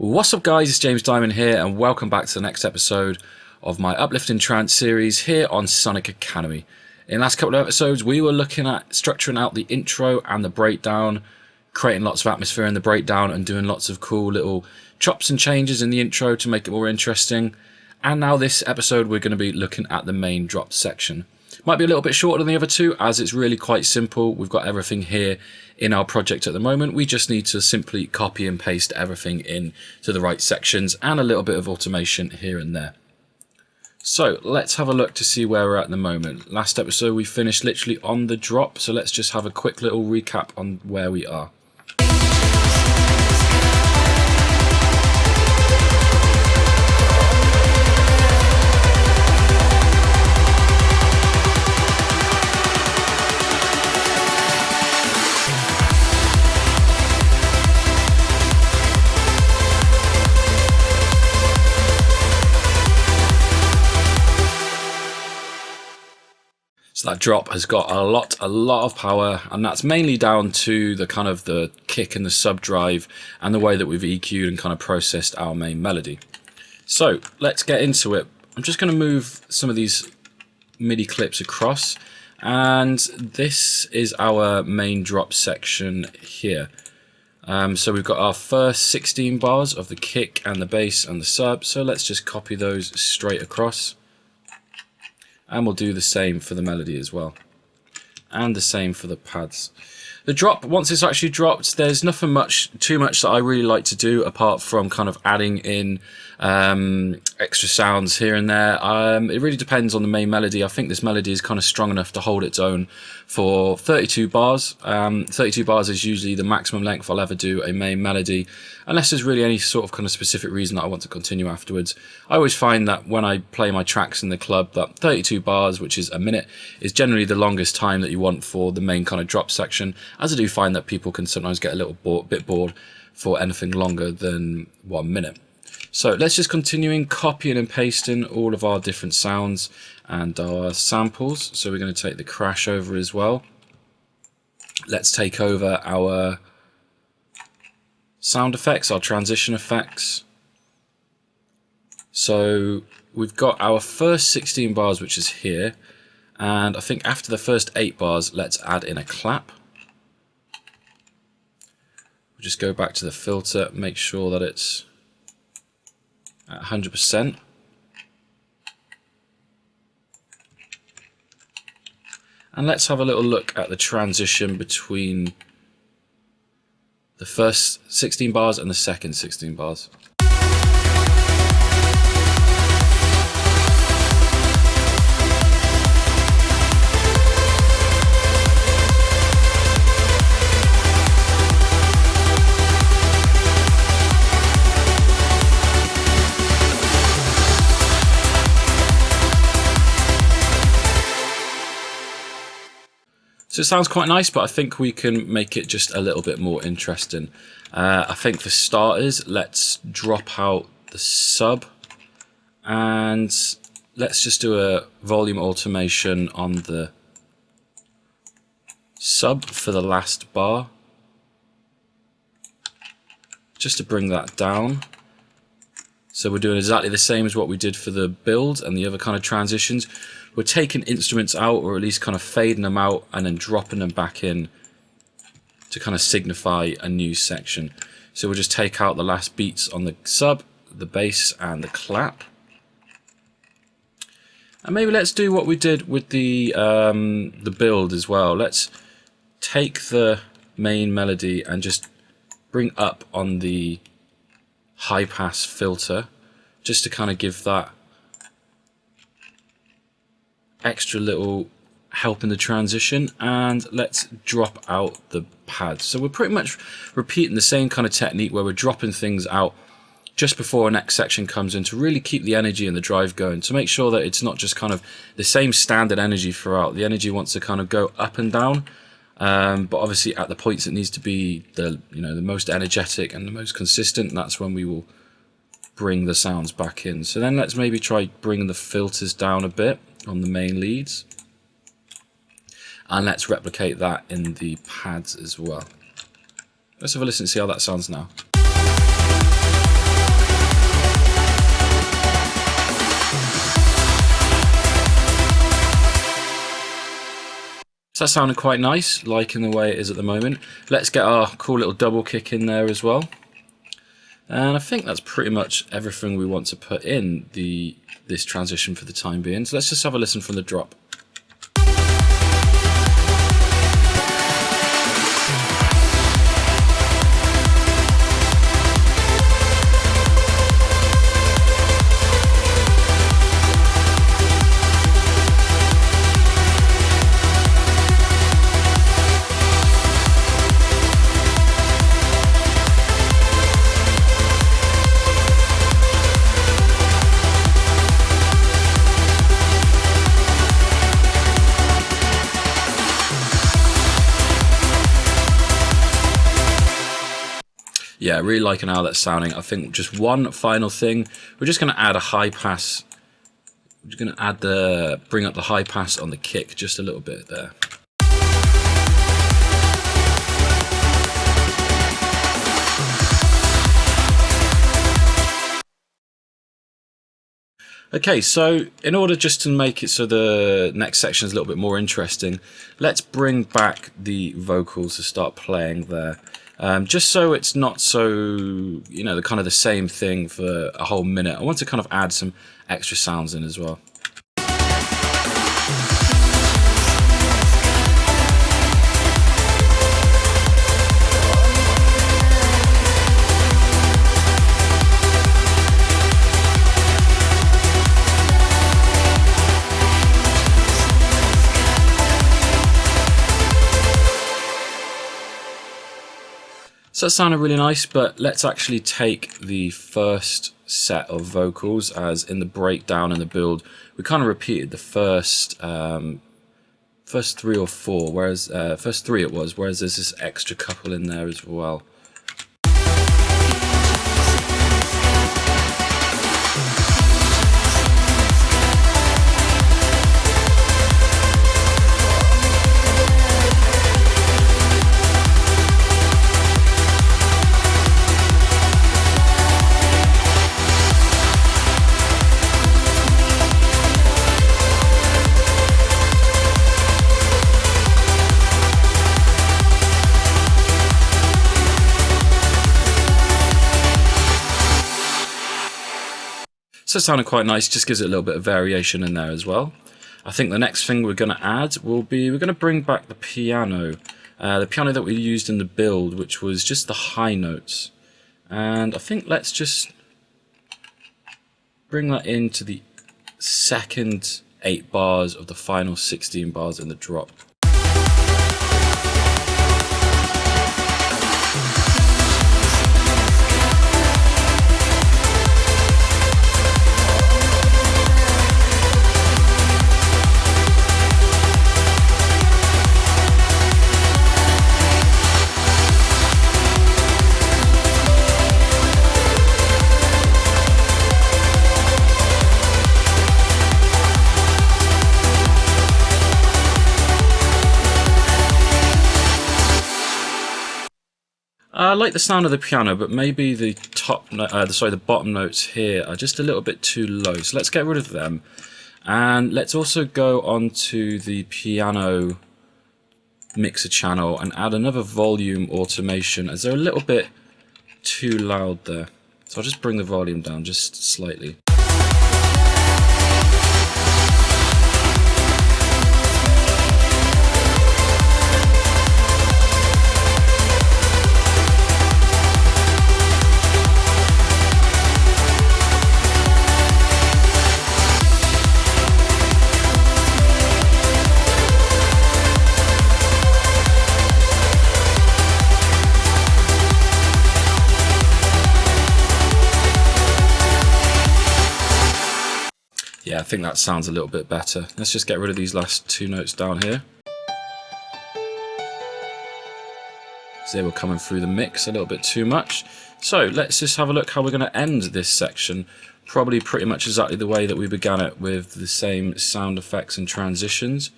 What's up guys, it's James Diamond here and welcome back to the next episode of my Uplifting Trance series here on Sonic Academy. In the last couple of episodes we were looking at structuring out the intro and the breakdown, creating lots of atmosphere in the breakdown and doing lots of cool little chops and changes in the intro to make it more interesting. And now this episode we're going to be looking at the main drop section. Might be a little bit shorter than the other two as it's really quite simple. We've got everything here in our project at the moment. We just need to simply copy and paste everything in to the right sections and a little bit of automation here and there. So let's have a look to see where we're at the moment. Last episode we finished literally on the drop, so let's just have a quick little recap on where we are. So that drop has got a lot of power, and that's mainly down to the kind of the kick and the sub drive and the way that we've EQ'd and kind of processed our main melody. So let's get into it. I'm just going to move some of these MIDI clips across, and this is our main drop section here. So we've got our first 16 bars of the kick and the bass and the sub, so let's just copy those straight across. And we'll do the same for the melody as well. And the same for the pads. The drop, once it's actually dropped, there's nothing too much that I really like to do apart from kind of adding in extra sounds here and there. It really depends on the main melody. I think this melody is kind of strong enough to hold its own for 32 bars. 32 bars is usually the maximum length I'll ever do a main melody, unless there's really any sort of kind of specific reason that I want to continue afterwards. I always find that when I play my tracks in the club, that 32 bars, which is a minute, is generally the longest time that you want for the main kind of drop section, as I do find that people can sometimes get a little bit bored for anything longer than 1 minute. So let's just continue copying and pasting all of our different sounds and our samples. So we're going to take the crash over as well. Let's take over our sound effects, our transition effects. So we've got our first 16 bars, which is here. And I think after the first 8 bars, let's add in a clap. We'll just go back to the filter, make sure that it's at 100%. And let's have a little look at the transition between the first 16 bars and the second 16 bars. So it sounds quite nice, but I think we can make it just a little bit more interesting. I think for starters, let's drop out the sub and let's just do a volume automation on the sub for the last bar, just to bring that down. So we're doing exactly the same as what we did for the build and the other kind of transitions. We're taking instruments out, or at least kind of fading them out and then dropping them back in to kind of signify a new section. So we'll just take out the last beats on the sub, the bass and the clap. And maybe let's do what we did with the build as well. Let's take the main melody and just bring up on the high pass filter, just to kind of give that extra little help in the transition. And let's drop out the pads. So we're pretty much repeating the same kind of technique where we're dropping things out just before our next section comes in to really keep the energy and the drive going, to make sure that it's not just kind of the same standard energy throughout. The energy wants to kind of go up and down, but obviously at the points it needs to be the most energetic and the most consistent, and that's when we will bring the sounds back in. So then let's maybe try bringing the filters down a bit on the main leads, and let's replicate that in the pads as well. Let's have a listen and see how that sounds now. So that sounded quite nice, liking the way it is at the moment. Let's get our cool little double kick in there as well. And I think that's pretty much everything we want to put in this transition for the time being. So let's just have a listen from the drop. Yeah, really liking how that's sounding. I think just one final thing, we're just going to add a high pass. We're just going to bring up the high pass on the kick just a little bit there. Okay, so in order just to make it so the next section is a little bit more interesting, let's bring back the vocals to start playing there. Just so it's not so, the kind of the same thing for a whole minute. I want to kind of add some extra sounds in as well. So that sounded really nice, but let's actually take the first set of vocals, as in the breakdown and the build, we kind of repeated the first three or four, whereas first three it was, whereas there's this extra couple in there as well. So it sounded quite nice, just gives it a little bit of variation in there as well. I think the next thing we're going to add will be, we're going to bring back the piano that we used in the build, which was just the high notes. And I think let's just bring that into the second 8 bars of the final 16 bars in the drop. I like the sound of the piano, but maybe the the bottom notes here are just a little bit too low. So let's get rid of them, and let's also go onto the piano mixer channel and add another volume automation, as they're a little bit too loud there. So I'll just bring the volume down just slightly. Yeah, I think that sounds a little bit better. Let's just get rid of these last 2 notes down here. So they were coming through the mix a little bit too much. So let's just have a look how we're going to end this section. Probably pretty much exactly the way that we began it, with the same sound effects and transitions.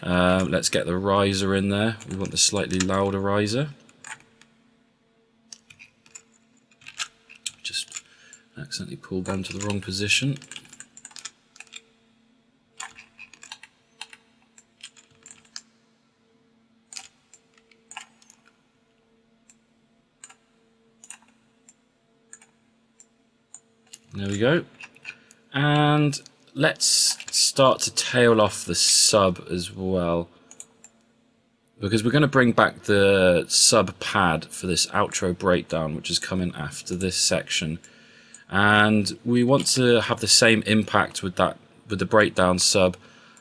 Let's get the riser in there. We want the slightly louder riser. Just accidentally pulled them to the wrong position. There we go. And let's start to tail off the sub as well, because we're going to bring back the sub pad for this outro breakdown, which is coming after this section. And we want to have the same impact with the breakdown sub,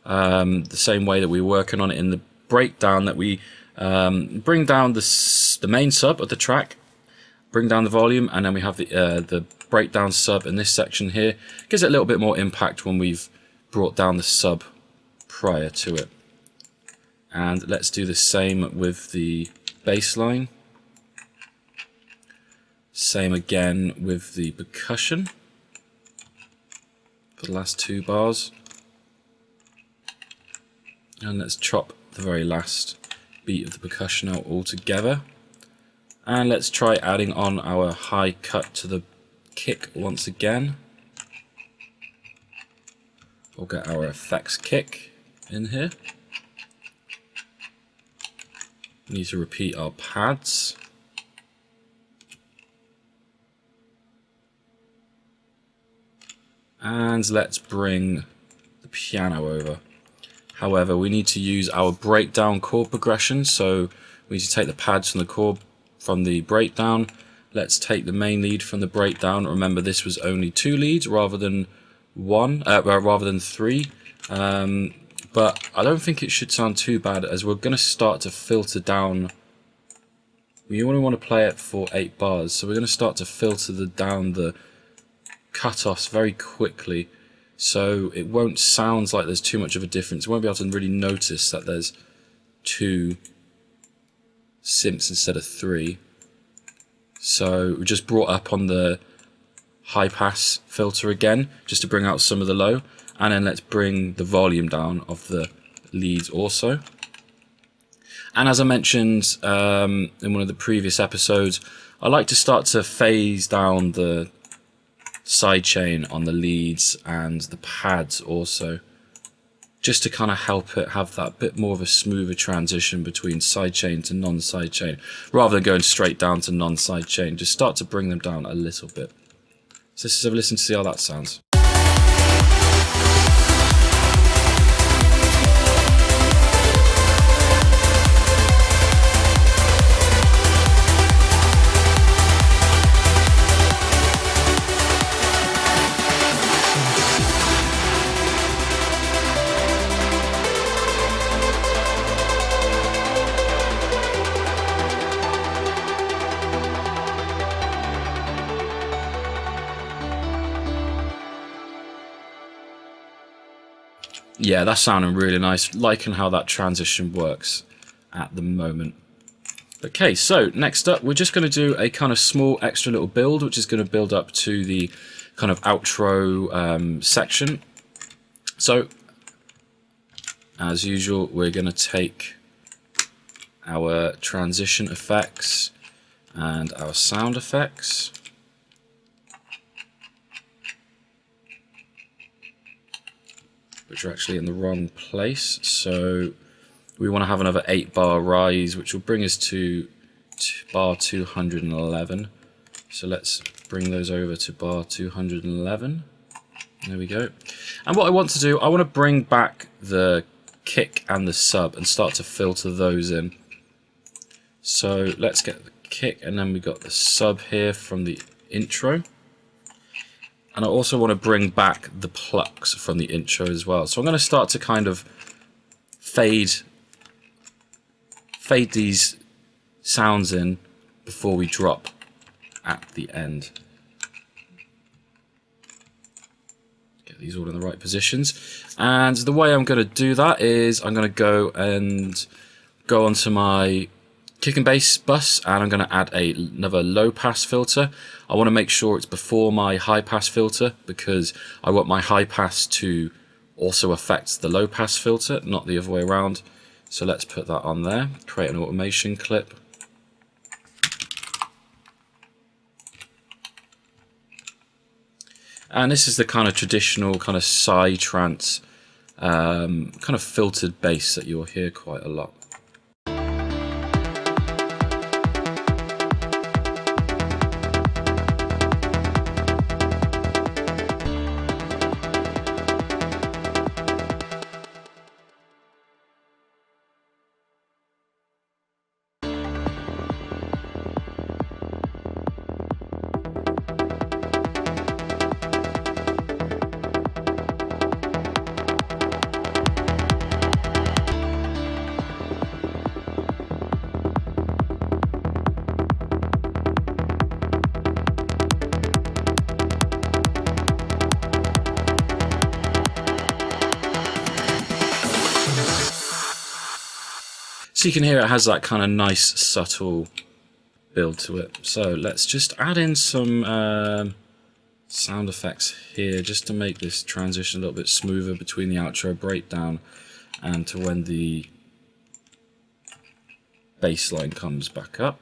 the same way that we're working on it in the breakdown, that we bring down the main sub of the track, bring down the volume, and then we have the breakdown sub in this section here. Gives it a little bit more impact when we've brought down the sub prior to it. And let's do the same with the bass line. Same again with the percussion for the last 2 bars. And let's chop the very last beat of the percussion out altogether. And let's try adding on our high cut to the kick once again. We'll get our effects kick in here. We need to repeat our pads. And let's bring the piano over. However, we need to use our breakdown chord progression, so we need to take the pads from the chord from the breakdown. Let's take the main lead from the breakdown. Remember, this was only 2 leads rather than 3. But I don't think it should sound too bad, as we're going to start to filter down. We only want to play it for 8 bars, so we're going to start to filter down the cut-offs very quickly, so it won't sound like there's too much of a difference. You won't be able to really notice that there's 2 simps instead of 3. So we just brought up on the high pass filter again, just to bring out some of the low, and then let's bring the volume down of the leads also. And as I mentioned in one of the previous episodes, I like to start to phase down the sidechain on the leads and the pads also, just to kind of help it have that bit more of a smoother transition between sidechain to non-sidechain, rather than going straight down to non-sidechain. Just start to bring them down a little bit. So let's have a listen to see how that sounds. Yeah, that's sounding really nice. Liking how that transition works at the moment. Okay, so next up, we're just going to do a kind of small extra little build, which is going to build up to the kind of outro section. So, as usual, we're going to take our transition effects and our sound effects. Which are actually in the wrong place, so we want to have another 8-bar rise, which will bring us to bar 211. So let's bring those over to bar 211. There we go. And what I want to do, I want to bring back the kick and the sub and start to filter those in. So let's get the kick, and then we got the sub here from the intro. And I also want to bring back the plucks from the intro as well. So I'm going to start to kind of fade these sounds in before we drop at the end. Get these all in the right positions. And the way I'm going to do that is I'm going to go onto my kick and bass bus, and I'm going to add another low pass filter. I want to make sure it's before my high pass filter, because I want my high pass to also affect the low pass filter, not the other way around. So let's put that on there, create an automation clip. And this is the kind of traditional kind of psytrance kind of filtered bass that you'll hear quite a lot. So you can hear it has that kind of nice subtle build to it. So let's just add in some sound effects here just to make this transition a little bit smoother between the outro breakdown and to when the bass line comes back up.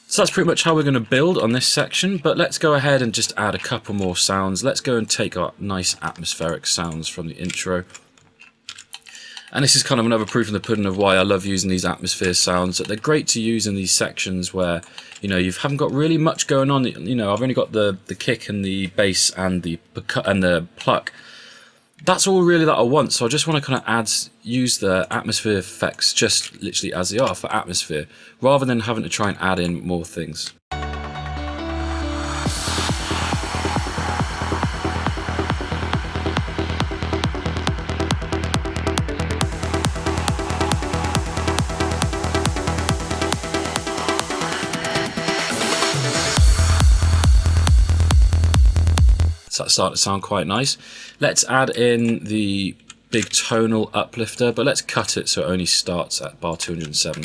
So that's pretty much how we're going to build on this section, but let's go ahead and just add a couple more sounds. Let's go and take our nice atmospheric sounds from the intro. And this is kind of another proof in the pudding of why I love using these atmosphere sounds, that they're great to use in these sections where, you know, you haven't got really much going on. You know, I've only got the kick and the bass and the pluck. That's all really that I want, so I just want to kind of use the atmosphere effects just literally as they are for atmosphere, rather than having to try and add in more things. So that's starting to sound quite nice. Let's add in the big tonal uplifter, but let's cut it so it only starts at bar 207.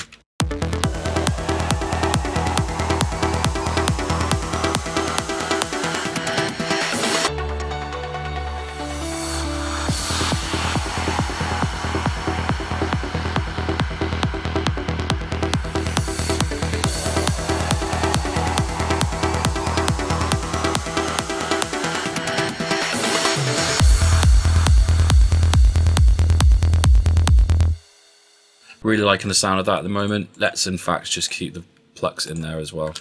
Really liking the sound of that at the moment. Let's in fact just keep the plucks in there as well.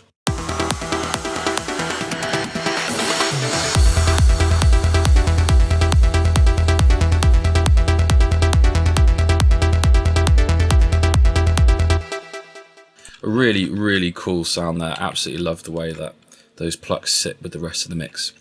A really, really cool sound there. Absolutely love the way that those plucks sit with the rest of the mix.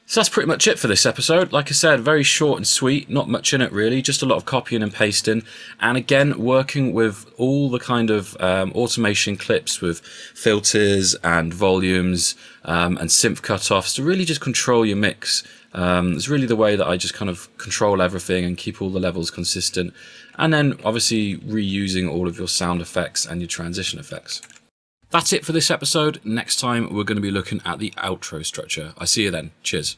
So that's pretty much it for this episode. Like I said, very short and sweet, not much in it really, just a lot of copying and pasting. And again, working with all the kind of automation clips with filters and volumes and synth cutoffs to really just control your mix. It's really the way that I just kind of control everything and keep all the levels consistent. And then obviously reusing all of your sound effects and your transition effects. That's it for this episode. Next time, we're going to be looking at the outro structure. I see you then. Cheers.